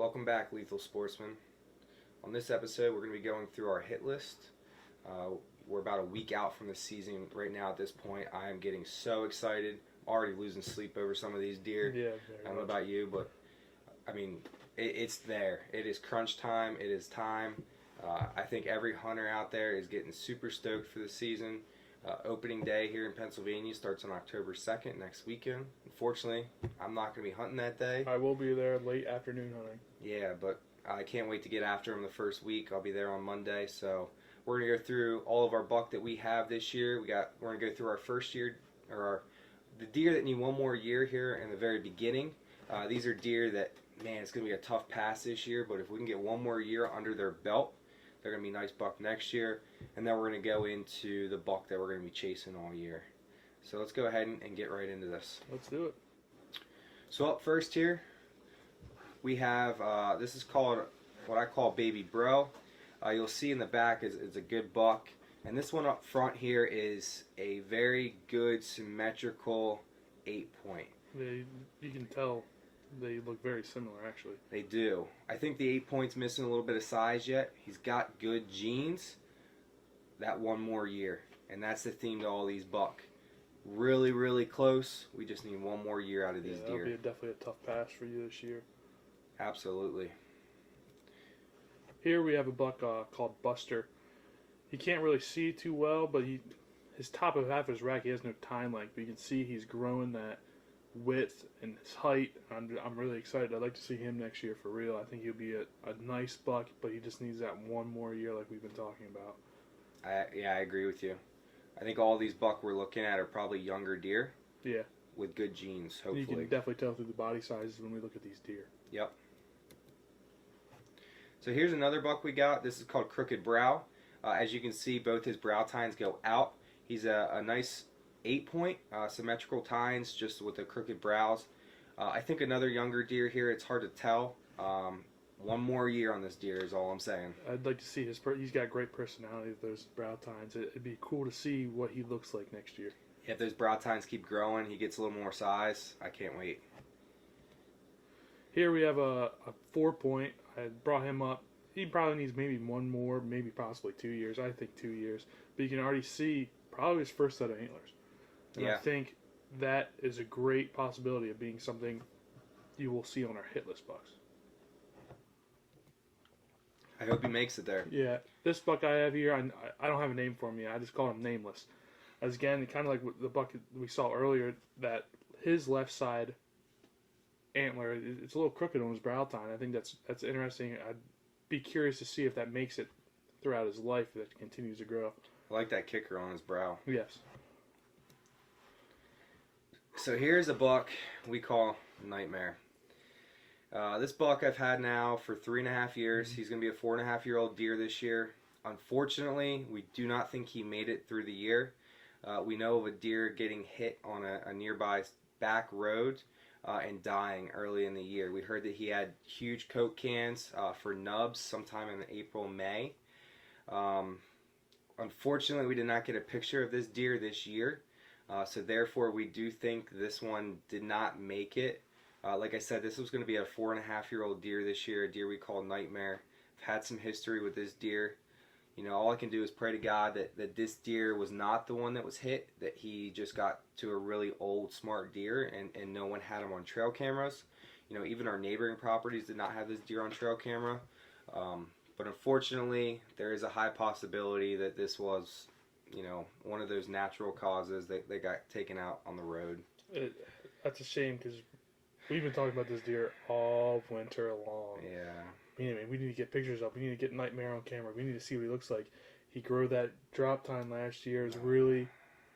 Welcome back, Lethal Sportsman. On this episode, we're going to be going through our hit list. We're about a week out from the season right now at this point. I am getting so excited. I'm already losing sleep over some of these deer. Yeah, I don't know about you, but I mean, it's there. It is crunch time. It is time. I think every hunter out there is getting super stoked for the season. Opening day here in Pennsylvania starts on October 2nd, next weekend. Unfortunately, I'm not going to be hunting that day. I will be there late afternoon hunting. Yeah, but I can't wait to get after them the first week. I'll be there on Monday, so we're going to go through all of our buck that we have this year. We're going to go through our first year, or the deer that need one more year here in the very beginning. These are deer that, man, it's going to be a tough pass this year, but if we can get one more year under their belt, they're going to be a nice buck next year. And then we're going to go into the buck that we're going to be chasing all year. So let's go ahead and get right into this. Let's do it. So up first here, we have, this is called what I call Baby Bro. You'll see in the back is a good buck. And this one up front here is a very good symmetrical 8-point. You can tell they look very similar, actually. They do. I think the 8-point's missing a little bit of size yet. He's got good genes. That one more year. And that's the theme to all these buck. Really, really close. We just need one more year out of these deer. That'll be definitely a tough pass for you this year. Absolutely. Here we have a buck called Buster. He can't really see too well, but his top of half of his rack, he has no tine length. But you can see he's growing that width and his height. I'm really excited. I'd like to see him next year for real. I think he'll be a nice buck, but he just needs that one more year like we've been talking about. I agree with you. I think all these buck we're looking at are probably younger deer. Yeah. With good genes, hopefully. You can definitely tell through the body sizes when we look at these deer. Yep. So here's another buck we got. This is called Crooked Brow. As you can see, both his brow tines go out. He's a nice 8-point, symmetrical tines, just with the crooked brows. I think another younger deer here, it's hard to tell. One more year on this deer is all I'm saying. I'd like to see he's got great personality with those brow tines. It'd be cool to see what he looks like next year. If those brow tines keep growing, he gets a little more size. I can't wait. Here we have a 4-point. I brought him up. He probably needs maybe one more, maybe possibly 2 years. I think 2 years. But you can already see probably his first set of antlers. And yeah. I think that is a great possibility of being something you will see on our hit list bucks. I hope he makes it there. Yeah, this buck I have here, I don't have a name for him yet. I just call him Nameless. As again, kind of like the buck we saw earlier, that his left side antler, it's a little crooked on his brow tine. I think that's interesting. I'd be curious to see if that makes it throughout his life, if it continues to grow. I like that kicker on his brow. Yes. So here's a buck we call Nightmare. This buck I've had now for 3.5 years. He's going to be a 4.5-year-old deer this year. Unfortunately, we do not think he made it through the year. We know of a deer getting hit on a nearby back road and dying early in the year. We heard that he had huge Coke cans for nubs sometime in April, May. Unfortunately, we did not get a picture of this deer this year. So therefore, we do think this one did not make it. Like I said, this was going to be a 4.5-year-old deer this year, a deer we call Nightmare. I've had some history with this deer. You know, all I can do is pray to God that this deer was not the one that was hit, that he just got to a really old, smart deer, and no one had him on trail cameras. You know, even our neighboring properties did not have this deer on trail camera. But unfortunately, there is a high possibility that this was, you know, one of those natural causes that they got taken out on the road. That's a shame because we've been talking about this deer all winter long. Yeah. Anyway, we need to get pictures up. We need to get Nightmare on camera. We need to see what he looks like. He grew that drop time last year. Is really,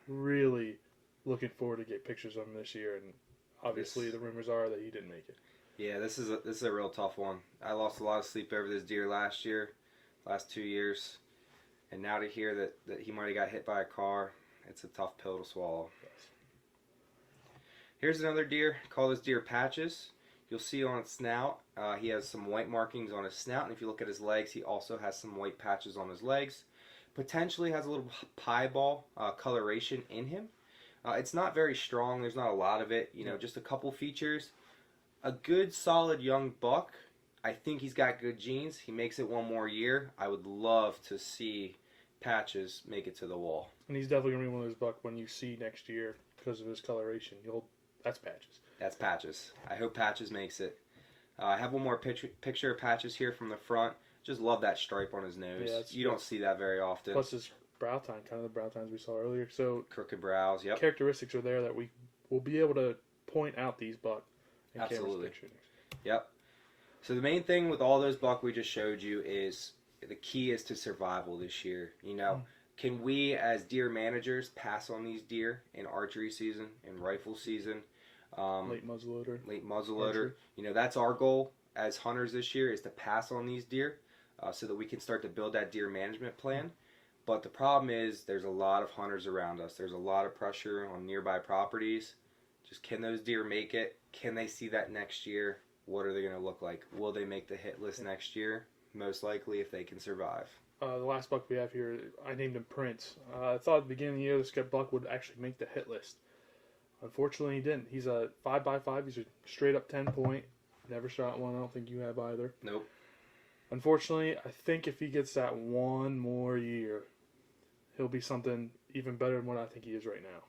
really looking forward to get pictures of him this year. And obviously, the rumors are that he didn't make it. Yeah, this is a real tough one. I lost a lot of sleep over this deer last 2 years. And now to hear that he might have got hit by a car, it's a tough pill to swallow. Yes. Here's another deer. Call this deer Patches. You'll see on its snout, he has some white markings on his snout, and if you look at his legs, he also has some white patches on his legs. Potentially has a little piebald coloration in him. It's not very strong. There's not a lot of it. You know, just a couple features. A good, solid young buck. I think he's got good genes. He makes it one more year. I would love to see Patches make it to the wall. And he's definitely going to be one of those buck when you see next year because of his coloration. That's Patches. That's Patches. I hope Patches makes it. I have one more picture of Patches here from the front. Just love that stripe on his nose. Yeah, you don't see that very often. Plus his brow tine, kind of the brow tines we saw earlier. So crooked brows, yep. Characteristics are there that we will be able to point out these buck in Absolutely. camera's pictures. Yep. So the main thing with all those buck we just showed you is the key is to survival this year. You know, can we as deer managers pass on these deer in archery season, in rifle season? Late muzzleloader. Late muzzleloader. You know, that's our goal as hunters this year is to pass on these deer so that we can start to build that deer management plan. But the problem is there's a lot of hunters around us. There's a lot of pressure on nearby properties. Just can those deer make it? Can they see that next year? What are they going to look like? Will they make the hit list next year? Most likely if they can survive. The last buck we have here, I named him Prince. I thought at the beginning of the year this buck would actually make the hit list. Unfortunately, he didn't. He's a 5x5. He's a straight up 10-point. Never shot one. I don't think you have either. Nope. Unfortunately, I think if he gets that one more year, he'll be something even better than what I think he is right now.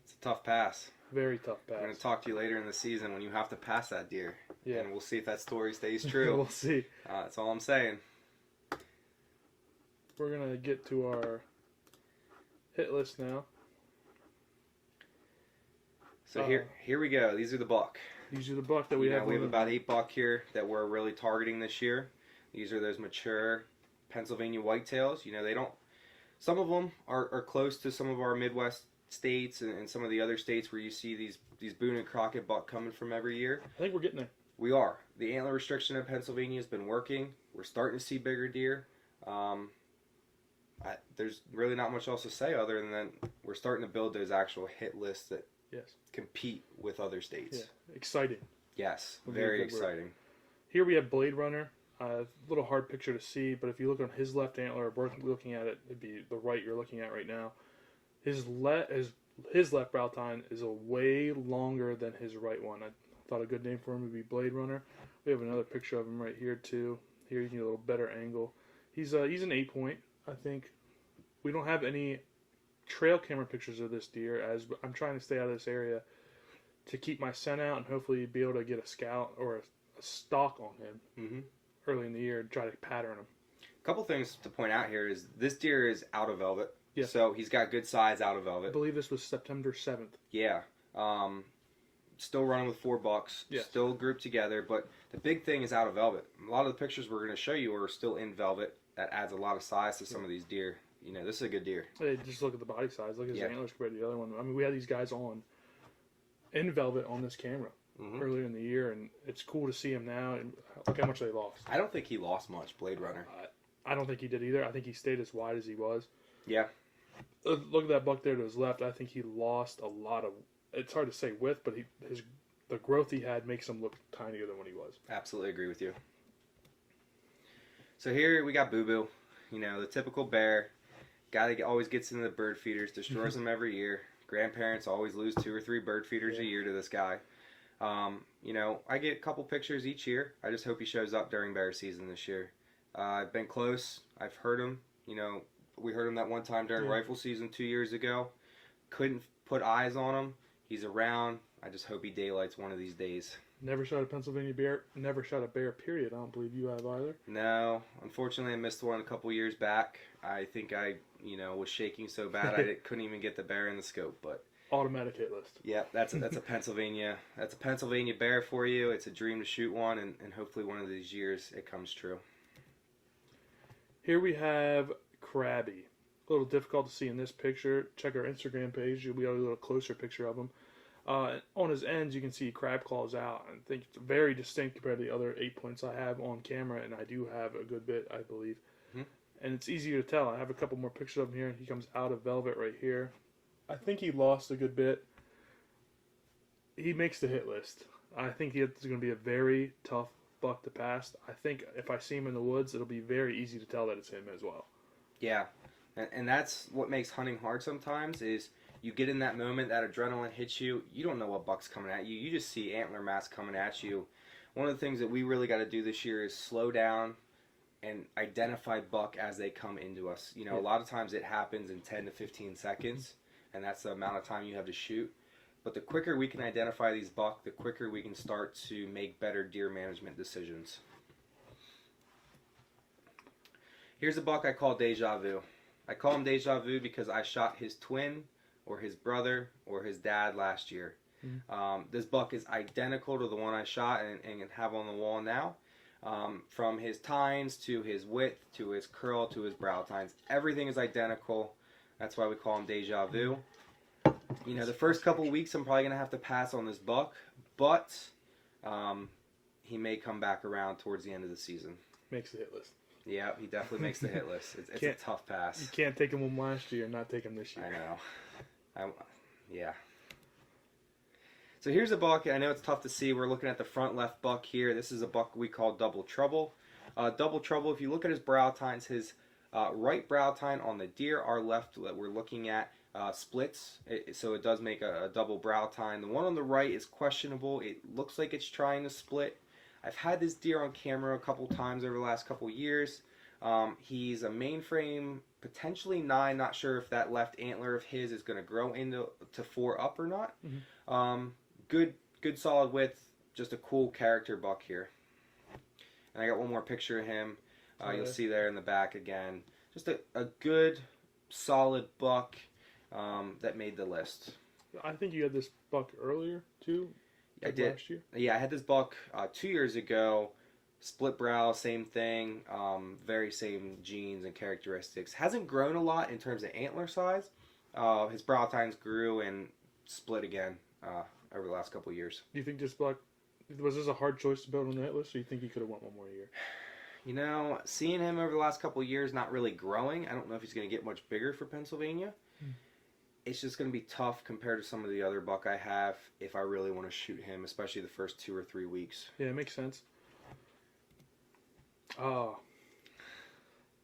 It's a tough pass. Very tough pass. I'm going to talk to you later in the season when you have to pass that deer. Yeah. And we'll see if that story stays true. We'll see. That's all I'm saying. We're going to get to our hit list now. So here we go. These are the buck. These are the buck that we have. We have about 8 buck here that we're really targeting this year. These are those mature Pennsylvania Whitetails. You know, they don't. Some of them are close to some of our Midwest states and some of the other states where you see these Boone and Crockett buck coming from every year. I think we're getting there. We are. The antler restriction in Pennsylvania has been working. We're starting to see bigger deer. There's really not much else to say other than that we're starting to build those actual hit lists that compete with other states. Yeah, exciting. Yes, very exciting. Here we have Blade Runner. A little hard picture to see, but if you look on his left antler, we're looking at it, it'd be the right you're looking at right now. His left brow tine is a way longer than his right one. I thought a good name for him would be Blade Runner. We have another picture of him right here too. Here you can get a little better angle. He's an 8-point, I think. We don't have any trail camera pictures of this deer as I'm trying to stay out of this area to keep my scent out and hopefully be able to get a scout or a stalk on him early in the year and try to pattern him. A couple things to point out here is this deer is out of velvet. Yeah. So he's got good size out of velvet. I believe this was September 7th. Yeah. Still running with 4 bucks. Yes. Still grouped together. But the big thing is out of velvet. A lot of the pictures we're going to show you are still in velvet. That adds a lot of size to some of these deer. You know, this is a good deer. Hey, just look at the body size. Look at his antlers compared to the other one. I mean, we had these guys in velvet on this camera earlier in the year, and it's cool to see him now. And look how much they lost. I don't think he lost much, Blade Runner. I don't think he did either. I think he stayed as wide as he was. Yeah. Look at that buck there to his left. I think he lost a lot of. It's hard to say width, but the growth he had makes him look tinier than what he was. Absolutely agree with you. So here we got Boo Boo. You know, the typical bear. Guy that always gets into the bird feeders, destroys them every year. Grandparents always lose 2 or 3 bird feeders a year to this guy. You know, I get a couple pictures each year. I just hope he shows up during bear season this year. I've been close. I've heard him. You know, we heard him that one time during rifle season 2 years ago. Couldn't put eyes on him. He's around. I just hope he daylights one of these days. Never shot a Pennsylvania bear. Never shot a bear, period. I don't believe you have either. No. Unfortunately, I missed one a couple years back. I think I, was shaking so bad I couldn't even get the bear in the scope. But automatic hit list. Yeah, that's a Pennsylvania. That's a Pennsylvania bear for you. It's a dream to shoot one, and hopefully one of these years it comes true. Here we have Krabby. A little difficult to see in this picture. Check our Instagram page. You'll be able to get a little closer picture of him. On his ends, you can see crab claws out. I think it's very distinct compared to the other 8 points I have on camera, and I do have a good bit, I believe. And it's easier to tell. I have a couple more pictures of him here. He comes out of velvet right here. I think he lost a good bit. He makes the hit list. I think it's going to be a very tough buck to pass. I think if I see him in the woods, it'll be very easy to tell that it's him as well. Yeah, and that's what makes hunting hard sometimes is you get in that moment, that adrenaline hits you. You don't know what buck's coming at you. You just see antler mass coming at you. one of the things that we really got to do this year is slow down and identify buck as they come into us. You know, a lot of times it happens in 10 to 15 seconds, and that's the amount of time you have to shoot. But the quicker we can identify these buck, the quicker we can start to make better deer management decisions. Here's a buck I call Deja Vu. I call him Deja Vu because I shot his twin or his brother or his dad last year. This buck is identical to the one I shot and have on the wall now. From his tines to his width to his curl to his brow tines, everything is identical. That's why we call him Deja Vu. You know, the first couple weeks I'm probably going to have to pass on this buck, but he may come back around towards the end of the season. Makes the hit list. Yeah, he definitely makes the hit list. It's a tough pass. You can't take him from last year and not take him this year. I know. Yeah. So here's a buck. I know it's tough to see. We're looking at the front left buck here. This is a buck we call Double Trouble. Double Trouble, if you look at his brow tines, his right brow tine on the deer, our left that we're looking at, splits. So it does make a double brow tine. The one on the right is questionable. It looks like it's trying to split. I've had this deer on camera a couple times over the last couple years. He's a mainframe, potentially 9. Not sure if that left antler of his is going to grow into 4 up or not. Good solid width. Just a cool character buck here. And I got one more picture of him. You'll see there in the back again. Just a good, solid buck that made the list. I think you had this buck earlier too. I did. Last year? Yeah, I had this buck 2 years ago. Split brow, same thing. Very same genes and characteristics. Hasn't grown a lot in terms of antler size. His brow tines grew and split again over the last couple of years. Do you think this buck, was this a hard choice to build on the hit list, or you think he could have went one more year? You know, seeing him over the last couple of years, not really growing. I don't know if he's going to get much bigger for Pennsylvania. It's just going to be tough compared to some of the other buck I have if I really want to shoot him, especially the first 2 or 3 weeks. Yeah, it makes sense.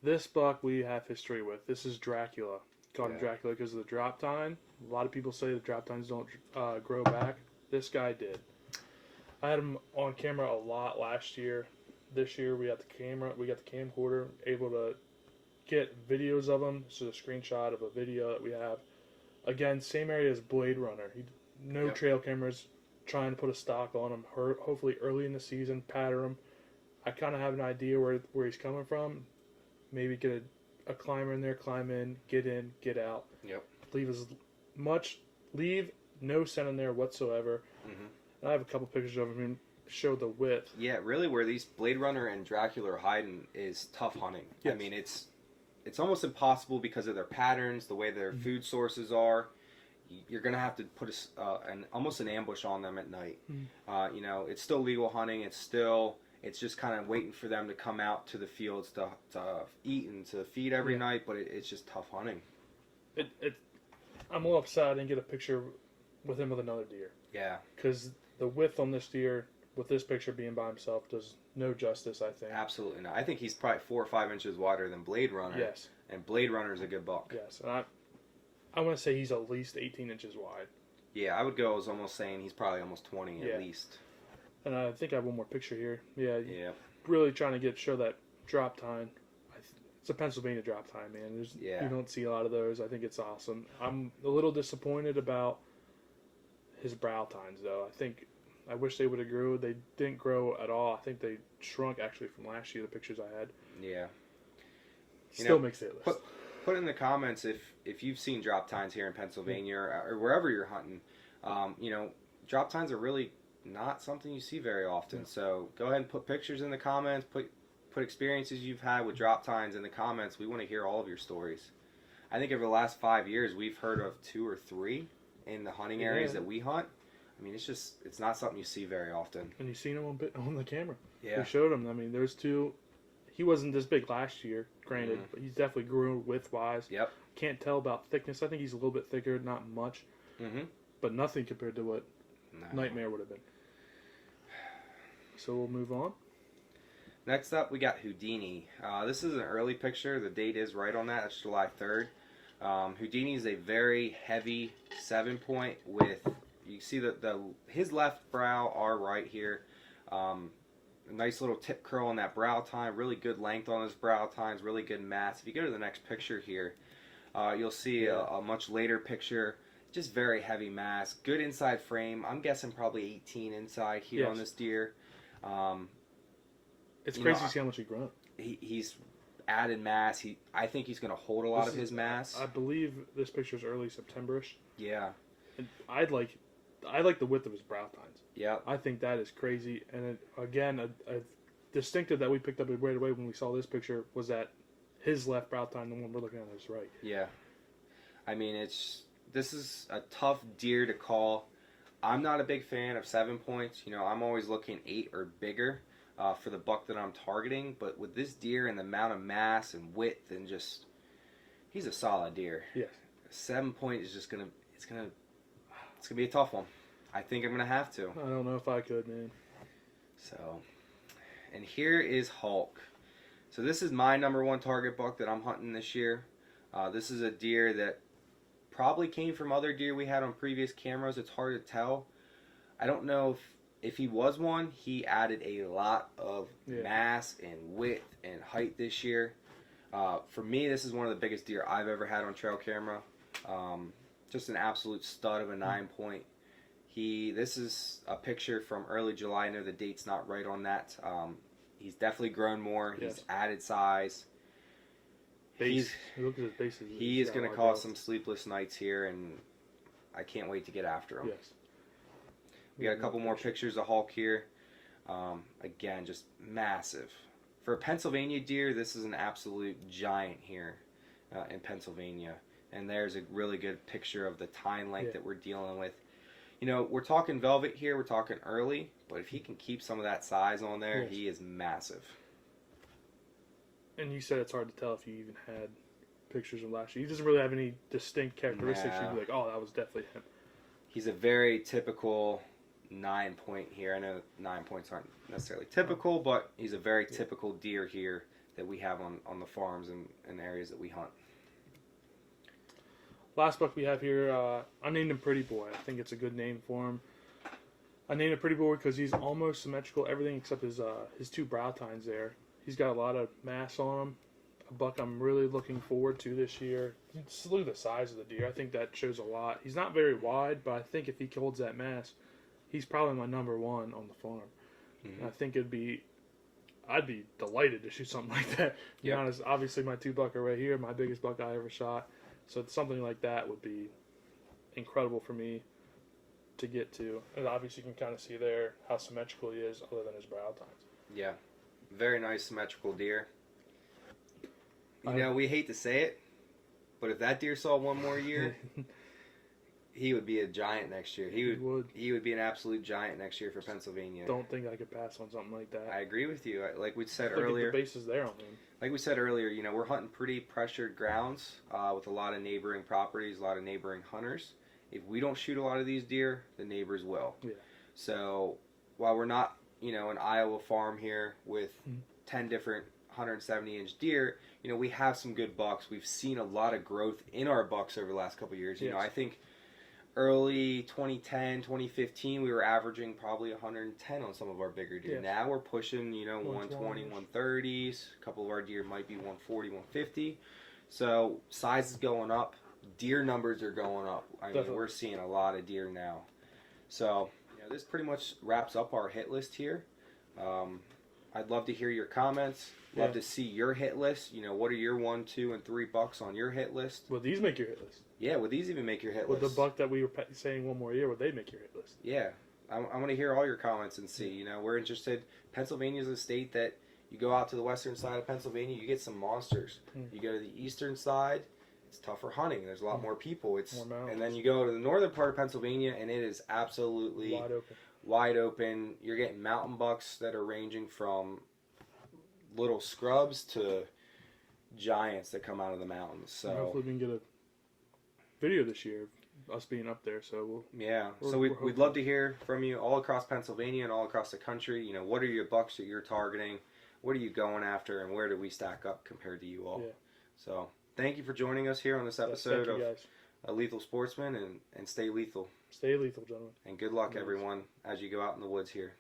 This buck we have history with. This is Dracula. Called him Dracula because of the drop tine. A lot of people say the drop tines don't grow back. This guy did. I had him on camera a lot last year. This year we got the camcorder, able to get videos of him. This is a screenshot of a video that we have. Again, same area as Blade Runner. No trail cameras, trying to put a stock on him. Hopefully early in the season, pattern him. I kind of have an idea where he's coming from. Maybe get a climber in there, climb in, get out. Yep. Leave no scent in there whatsoever. And I have a couple pictures of him and show the width. Yeah, really where these Blade Runner and Dracula are hiding is tough hunting. Yes. I mean, it's almost impossible because of their patterns, the way their food sources are. You're going to have to put almost an ambush on them at night. You know, it's still legal hunting. It's just kind of waiting for them to come out to the fields to eat and to feed every night, but it's just tough hunting. I'm a little upset I didn't get a picture with him with another deer. Yeah. Because the width on this deer, with this picture being by himself, does no justice, I think. Absolutely not. I think he's probably 4 or 5 inches wider than Blade Runner. Yes. And Blade Runner is a good buck. Yes. And I want to say he's at least 18 inches wide. Yeah, I would go as almost saying he's probably almost 20 at least. And I think I have one more picture here. Yeah. Really trying to show that drop tine. It's a Pennsylvania drop tine, man. You don't see a lot of those. I think it's awesome. I'm a little disappointed about his brow tines, though. I wish they would have grew. They didn't grow at all. I think they shrunk, actually, from last year, the pictures I had. Yeah. Still makes the list. Put in the comments if you've seen drop tines here in Pennsylvania or wherever you're hunting. You know, drop tines are really not something you see very often. Yeah. So go ahead and put pictures in the comments. Put experiences you've had with drop tines in the comments. We want to hear all of your stories. I think over the last 5 years, we've heard of 2 or 3 in the hunting areas that we hunt. I mean, it's not something you see very often. And you've seen him on the camera. Yeah. We showed him. I mean, there's 2. He wasn't this big last year, granted, but he's definitely grew width-wise. Yep. Can't tell about thickness. I think he's a little bit thicker, not much. But nothing compared to what Nightmare would have been. So we'll move on. Next up, we got Houdini. This is an early picture. The date is right on that. That's July 3rd. Houdini is a very heavy 7-point with, you see his left brow, our right here. a nice little tip curl on that brow tine, really good length on his brow tines, really good mass. If you go to the next picture here, you'll see a much later picture, just very heavy mass, good inside frame. I'm guessing probably 18 inside here on this deer. It's crazy to see how much he grown. He's added mass. I think he's going to hold a lot of his mass. I believe this picture is early September-ish. Yeah. And I like the width of his brow tines. Yeah. I think that is crazy. And again, a distinctive that we picked up right away when we saw this picture was that his left brow tine, the one we're looking at, is right. Yeah. I mean, this is a tough deer to call. I'm not a big fan of 7 points. You know, I'm always looking 8 or bigger for the buck that I'm targeting. But with this deer and the amount of mass and width and just, he's a solid deer. Yes. 7 point is just it's gonna be a tough one. I think I'm gonna have to. I don't know if I could, man. So, and here is Hulk. So this is my #1 target buck that I'm hunting this year. This is a deer that probably came from other deer we had on previous cameras. It's hard to tell. I don't know if he was one. He added a lot of mass and width and height this year. For me, this is one of the biggest deer I've ever had on trail camera. Just an absolute stud of a 9 point. This is a picture from early July. I know the date's not right on that. He's definitely grown more. He's added size. Look at his base. He is going to cause some sleepless nights here, and I can't wait to get after him. Yes. We got a couple more pictures of Hulk here. Again, just massive. For a Pennsylvania deer, this is an absolute giant here in Pennsylvania. And there's a really good picture of the tine length that we're dealing with. You know, we're talking velvet here, we're talking early, but if he can keep some of that size on there, he is massive. And you said it's hard to tell if you even had pictures of last year. He doesn't really have any distinct characteristics. You'd be like, oh, that was definitely him. He's a very typical 9 point here. I know 9 points aren't necessarily typical, but he's a very typical deer here that we have on the farms and areas that we hunt. Last buck we have here, I named him Pretty Boy. I think it's a good name for him. I named him Pretty Boy because he's almost symmetrical, everything except his 2 brow tines there. He's got a lot of mass on him. A buck I'm really looking forward to this year. Just look at the size of the deer. I think that shows a lot. He's not very wide, but I think if he holds that mass, he's probably my #1 on the farm. And I think I'd be delighted to shoot something like that. To be honest, obviously my 2 buck are right here, my biggest buck I ever shot. So something like that would be incredible for me to get to. And obviously you can kind of see there how symmetrical he is other than his brow tines. Yeah. Very nice symmetrical deer. You know, we hate to say it, but if that deer saw one more year, he would be a giant next year. He would be an absolute giant next year for Pennsylvania. Don't think I could pass on something like that. I agree with you. Like we said Look earlier, at the bases there on him. Like we said earlier, you know, we're hunting pretty pressured grounds with a lot of neighboring properties, a lot of neighboring hunters. If we don't shoot a lot of these deer, the neighbors will. Yeah. So while we're not, you know, an Iowa farm here with 10 different 170-inch deer, you know, we have some good bucks. We've seen a lot of growth in our bucks over the last couple of years. You know, I think early 2010, 2015, we were averaging probably 110 on some of our bigger deer. Now we're pushing, you know, 120, 130s. A couple of our deer might be 140, 150. So size is going up. Deer numbers are going up. I mean, we're seeing a lot of deer now. So, you know, this pretty much wraps up our hit list here. I'd love to hear your comments. Love to see your hit list. You know, what are your 1, 2, and 3 bucks on your hit list? Would these make your hit list? Yeah, would these even make your hit list? list? With the buck that we were saying one more year, would they make your hit list? Yeah. I want to hear all your comments and see. You know, we're interested. Pennsylvania is a state that you go out to the western side of Pennsylvania, you get some monsters. You go to the eastern side, it's tougher hunting. There's a lot more people. And then you go to the northern part of Pennsylvania, and it is absolutely wide open. You're getting mountain bucks that are ranging from little scrubs to giants that come out of the mountains. So hopefully we can get a video this year of us being up there. So we'd love to hear from you all across Pennsylvania and all across the country. You know, what are your bucks that you're targeting? What are you going after, and where do we stack up compared to you all? So thank you for joining us here on this episode of A Lethal Sportsman, and stay lethal. Stay lethal, gentlemen. And good luck, everyone, as you go out in the woods here.